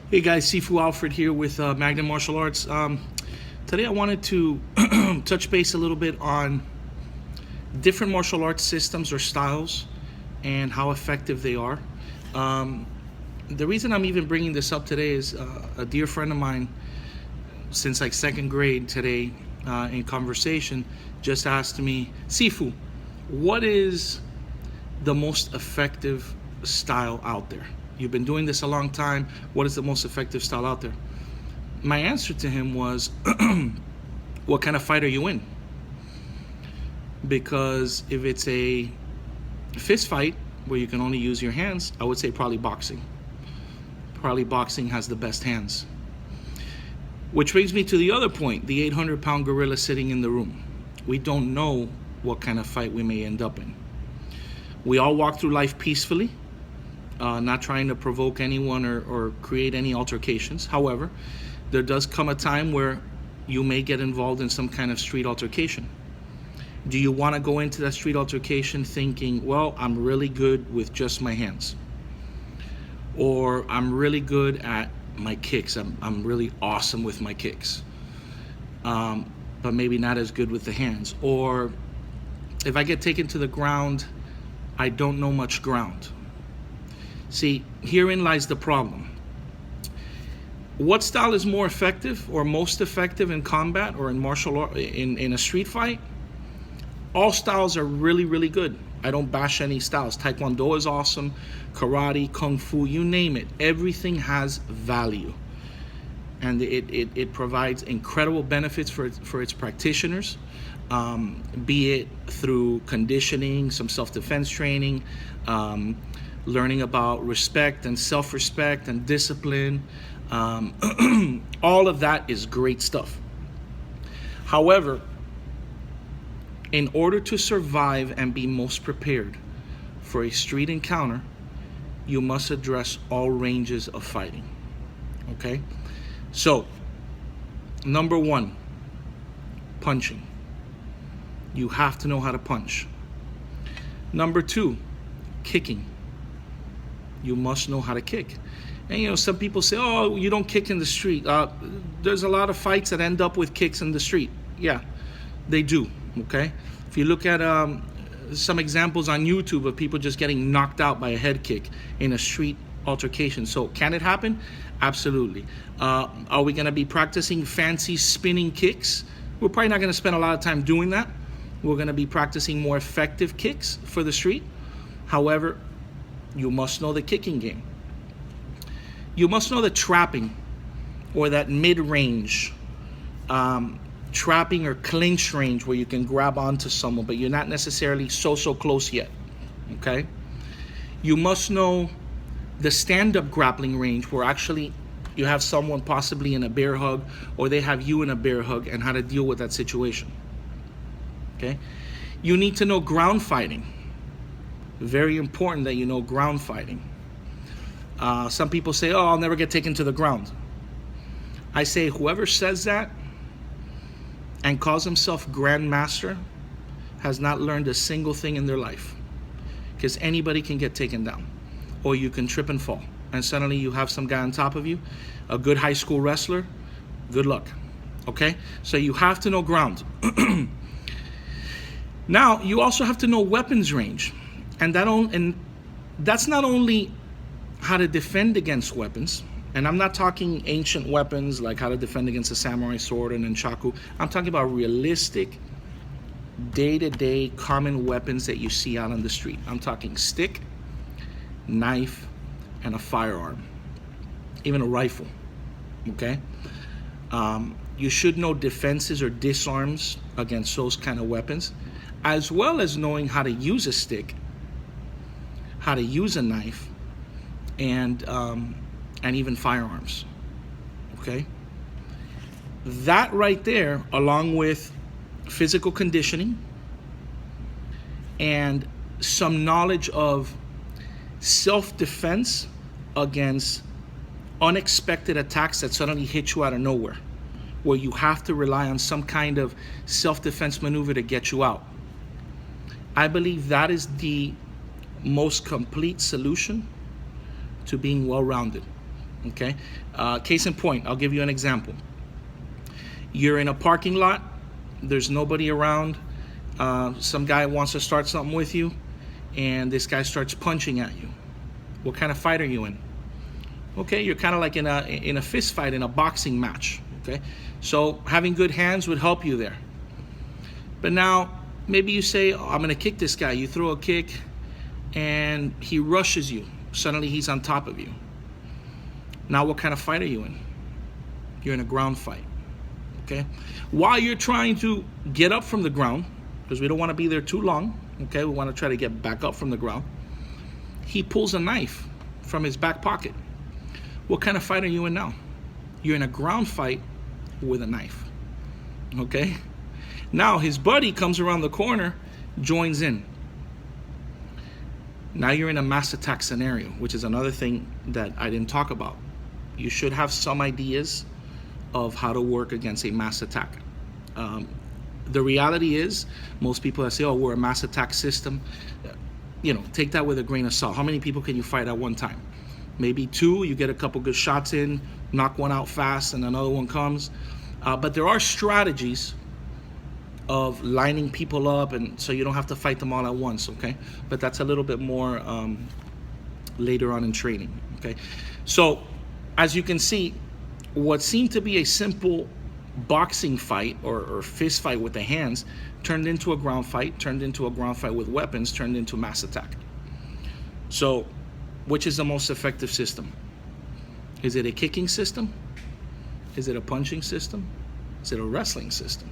Hey guys, Sifu Alfred here with Magnum Martial Arts. Today I wanted to touch base a little bit on different martial arts systems or styles and how effective they are. The reason I'm even bringing this up today is a dear friend of mine since like second grade today in conversation just asked me, Sifu, what is the most effective style out there? You've been doing this a long time. What is the most effective style out there? My answer to him was, what kind of fight are you in? Because if it's a fist fight where you can only use your hands, I would say probably boxing. Probably boxing has the best hands. Which brings me to the other point, the 800-pound gorilla sitting in the room. We don't know what kind of fight we may end up in. We all walk through life peacefully, not trying to provoke anyone or create any altercations. However, there does come a time where you may get involved in some kind of street altercation. Do you want to go into that street altercation thinking, well, I'm really good with just my hands? Or I'm really good at my kicks. I'm really awesome with my kicks. But maybe not as good with the hands. Or if I get taken to the ground, I don't know much ground. See, herein lies the problem. What style is more effective or most effective in combat or in martial art, in a street fight? All styles are really, really good. I don't bash any styles. Taekwondo is awesome, karate, kung fu, you name it. Everything has value. And it provides incredible benefits for its practitioners, be it through conditioning, some self-defense training, learning about respect and self-respect and discipline. All of that is great stuff. However, in order to survive and be most prepared for a street encounter, you must address all ranges of fighting. Okay? So, number one, punching. You have to know how to punch. Number two, kicking. You must know how to kick. And some people say, oh, you don't kick in the street. There's a lot of fights that end up with kicks in the street. Yeah, they do, okay? If you look at some examples on YouTube of people just getting knocked out by a head kick in a street altercation. So can it happen? Absolutely. Are we gonna be practicing fancy spinning kicks? We're probably not gonna spend a lot of time doing that. We're gonna be practicing more effective kicks for the street. However, you must know the kicking game. You must know the trapping or that mid-range trapping or clinch range where you can grab onto someone, but you're not necessarily so close yet, okay? You must know the stand-up grappling range where actually you have someone possibly in a bear hug or they have you in a bear hug and how to deal with that situation, okay? You need to know ground fighting. Very important that you know ground fighting. Some people say, oh, I'll never get taken to the ground. I say whoever says that and calls himself grandmaster has not learned a single thing in their life, because anybody can get taken down, or you can trip and fall and suddenly you have some guy on top of you, a good high school wrestler. Good luck. Okay, so you have to know ground. Now you also have to know weapons range, and that's not only how to defend against weapons, and I'm not talking ancient weapons like how to defend against a samurai sword and nunchaku. I'm talking about realistic, day-to-day common weapons that you see out on the street. I'm talking stick, knife, and a firearm, even a rifle, okay? You should know defenses or disarms against those kind of weapons, as well as knowing how to use a stick, how to use a knife, and even firearms, okay? That right there, along with physical conditioning and some knowledge of self-defense against unexpected attacks that suddenly hit you out of nowhere, where you have to rely on some kind of self-defense maneuver to get you out. I believe that is the most complete solution to being well-rounded. Okay, case in point, I'll give you an example. You're in a parking lot, there's nobody around, some guy wants to start something with you, and this guy starts punching at you. What kind of fight are you in? Okay, you're kind of like in a fist fight, in a boxing match. Okay, so having good hands would help you there. But now maybe you say, oh, I'm gonna kick this guy. You throw a kick and he rushes you. Suddenly he's on top of you. Now what kind of fight are you in? You're in a ground fight. Okay, while you're trying to get up from the ground, because we don't want to be there too long. Okay, we want to try to get back up from the ground. He pulls a knife from his back pocket. What kind of fight are you in now? You're in a ground fight with a knife. Okay, now his buddy comes around the corner, joins in. Now you're in a mass attack scenario, which is another thing that I didn't talk about. You should have some ideas of how to work against a mass attack. The reality is, most people that say, oh, we're a mass attack system, take that with a grain of salt. How many people can you fight at one time? Maybe two, you get a couple good shots in, knock one out fast, and another one comes. But there are strategies of lining people up, and so you don't have to fight them all at once, okay? But that's a little bit more later on in training, okay? So, as you can see, what seemed to be a simple boxing fight or fist fight with the hands turned into a ground fight, turned into a ground fight with weapons, turned into mass attack. So, which is the most effective system? Is it a kicking system? Is it a punching system? Is it a wrestling system?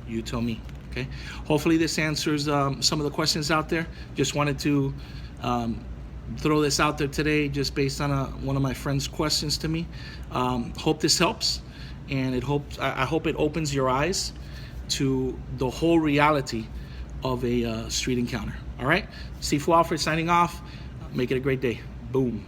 You tell me, okay? Hopefully this answers some of the questions out there. Just wanted to throw this out there today just based on one of my friend's questions to me. Hope this helps, and I hope it opens your eyes to the whole reality of a street encounter. All right? Sifu Alfred signing off. Make it a great day. Boom.